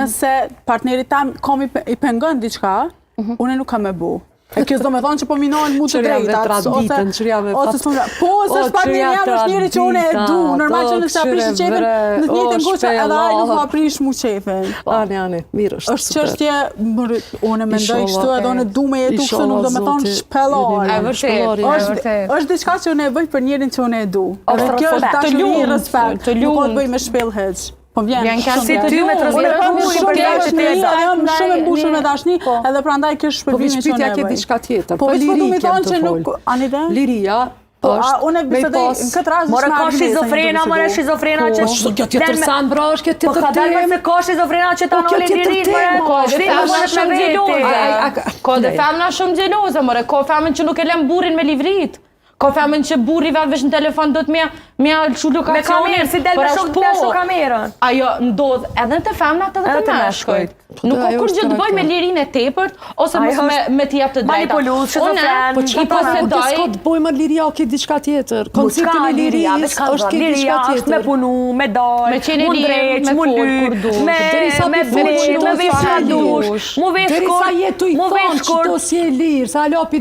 Se partnerit tam kom i pengon diçka, unë nuk kam e bu. E kjo s'do me thonë që po minojnë mu të drejtat. Ose është partneri jam është njëri që unë e du. Normal që nëse aprish qefin, në të njëjtën kohë që edhe ai nuk aprish mu qefin. Ani, mirë është. Është çështje, unë mendoj kështu edhe unë du me jetu kështu, nuk do me thonë shpellore. Është diçka që unë e bëj për njërin që unë e du. Edhe kjo është dashuri i respekt. Nuk o të bëj me shpell heq. Po vjen si ty me jam shumë e mbushur me dashni, edhe prandaj kjo është shpërblimi që unë e bëj. Diçka tjetër. Po liri kemë të folë. Liria unë e bisedoj në këtë rast more ka shizofrena, more shizofrena që kjo tjetër san bra është kjo tjetër po ka dalë se ka shizofrena që ta noli lirin ka dhe femna shumë gjeloze, more ka femën që nuk e lem burrin me livrit. Ka femën që burri vetë vesh në telefon do të mja lëshu lokacionin. Me kamerë, si del me shok kamerën. Ajo ndodh edhe të femnat edhe të meshkujt. Nuk ka kur gjë të bëj me lirin e tepërt, ose me t'ja të drejta. Manipulus, shizofren. Po që ta s'ka të bëj me liria o këtë diçka tjetër. Konceptin e liris është këtë diçka tjetër. Me punu, me dal, mu ndreq, mu lyp, me fleq, me vesh ka dush, mu vesh kur, derisa jetu i thonë që do si e lirë, sa lopi